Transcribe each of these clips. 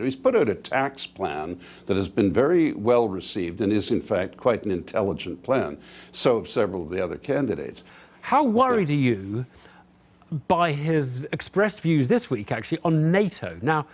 He's put out a tax plan that has been very well received and is, in fact, quite an intelligent plan. So have several of the other candidates. How worried are you by his expressed views this week, actually, on NATO? Now,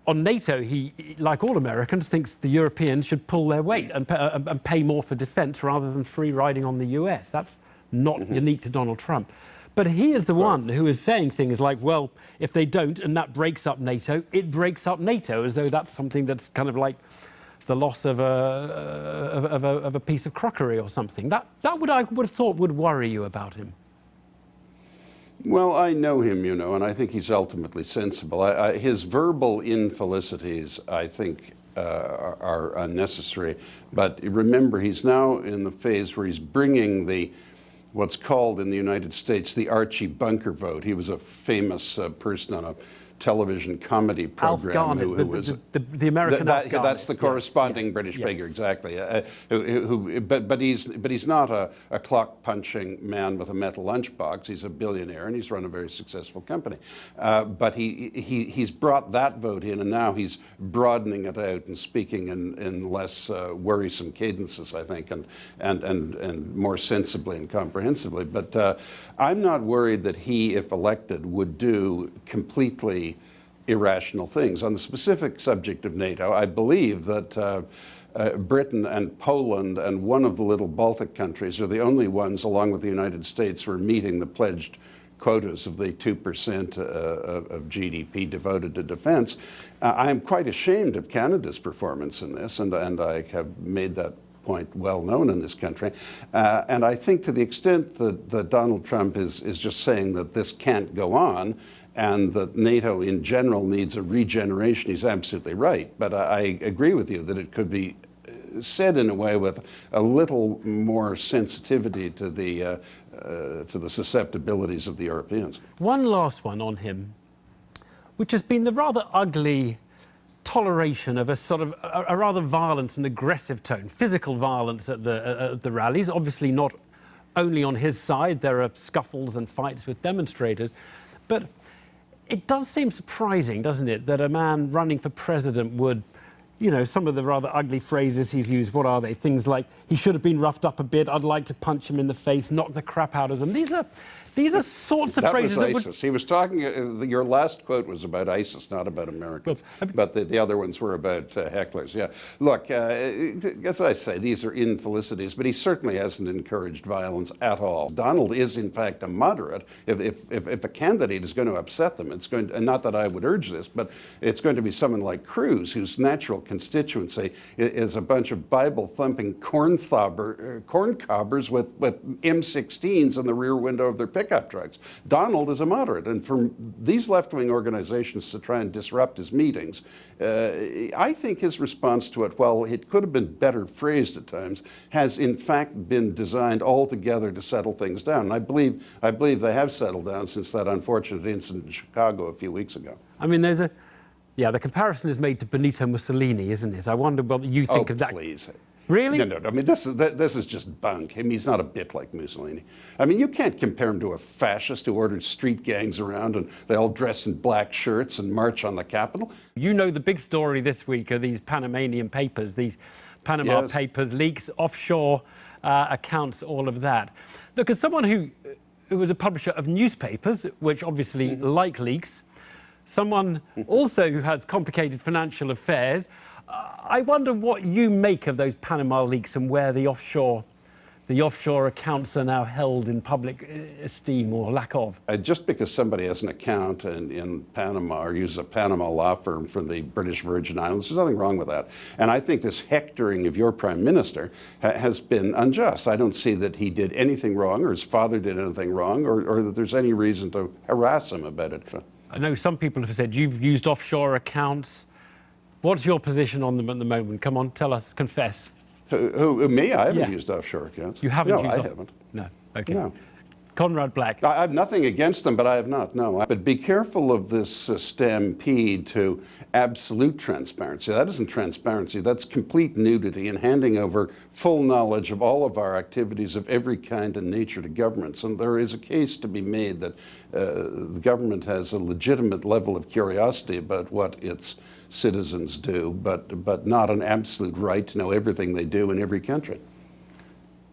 on NATO, he, like all Americans, thinks the Europeans should pull their weight and pay more for defense rather than free riding on the US. That's not unique to Donald Trump. But he is the one who is saying things like, well, if they don't, and that breaks up NATO, it breaks up NATO, as though that's something that's kind of like the loss of a piece of crockery or something. That I would have thought would worry you about him. Well, I know him, you know, and I think he's ultimately sensible. His verbal infelicities, I think, are unnecessary. But remember, he's now in the phase where he's bringing what's called in the United States the Archie Bunker vote. He was a famous person on a television comedy program. Alf Garnett, who was the American Alf Garnett. That's the corresponding British figure, exactly. But he's not a clock punching man with a metal lunchbox. He's a billionaire and he's run a very successful company. But he's brought that vote in, and now he's broadening it out and speaking in less worrisome cadences, I think, and more sensibly and comprehensively. But I'm not worried that he, if elected, would do completely irrational things. On the specific subject of NATO, I believe that Britain and Poland and one of the little Baltic countries are the only ones, along with the United States, who are meeting the pledged quotas of the 2% of GDP devoted to defense. I am quite ashamed of Canada's performance in this, and I have made that point well known in this country. And I think to the extent that Donald Trump is just saying that this can't go on, and that NATO in general needs a regeneration, he's absolutely right. But I agree with you that it could be said in a way with a little more sensitivity to the susceptibilities of the Europeans. One last one on him, which has been the rather ugly toleration of a sort of a rather violent and aggressive tone, physical violence at the rallies. Obviously not only on his side, there are scuffles and fights with demonstrators, but it does seem surprising, doesn't it, that a man running for president would, you know, some of the rather ugly phrases he's used, what are they? Things like, he should have been roughed up a bit, I'd like to punch him in the face, knock the crap out of them. These are sorts of phrases that was ISIS. He was talking, your last quote was about ISIS, not about Americans. But the other ones were about hecklers, yeah. Look, as I say, these are infelicities, but he certainly hasn't encouraged violence at all. Donald is, in fact, a moderate. If a candidate is going to upset them, it's going to, and not that I would urge this, but it's going to be someone like Cruz, whose natural constituency is a bunch of Bible-thumping corn cobbers with M16s in the rear window of their pickup trucks. Donald is a moderate, and for these left-wing organizations to try and disrupt his meetings, I think his response to it, while it could have been better phrased at times, has in fact been designed altogether to settle things down. And I believe they have settled down since that unfortunate incident in Chicago a few weeks ago. I mean, the comparison is made to Benito Mussolini, isn't it? I wonder what you think of that. Please. Really? No. I mean, this is just bunk. I mean, he's not a bit like Mussolini. I mean, you can't compare him to a fascist who orders street gangs around and they all dress in black shirts and march on the Capitol. You know, the big story this week are these Panamanian papers, these Panama Papers, leaks, offshore accounts, all of that. Look, as someone who was a publisher of newspapers, which obviously like leaks, someone also who has complicated financial affairs, I wonder what you make of those Panama leaks and where the offshore accounts are now held in public esteem or lack of. Just because somebody has an account in Panama or uses a Panama law firm for the British Virgin Islands, there's nothing wrong with that. And I think this hectoring of your prime minister has been unjust. I don't see that he did anything wrong or his father did anything wrong or that there's any reason to harass him about it. I know some people have said you've used offshore accounts. What's your position on them at the moment? Come on, tell us, confess. Who me? I haven't used offshore accounts. You haven't? No, I haven't. No, okay. No. Conrad Black. I have nothing against them, but I have not, no. But be careful of this stampede to absolute transparency. That isn't transparency, that's complete nudity and handing over full knowledge of all of our activities of every kind and nature to governments. And there is a case to be made that the government has a legitimate level of curiosity about what its citizens do, but not an absolute right to know everything they do in every country.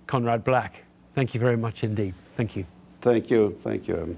Conrad Black, thank you very much indeed. Thank you. Thank you. Thank you.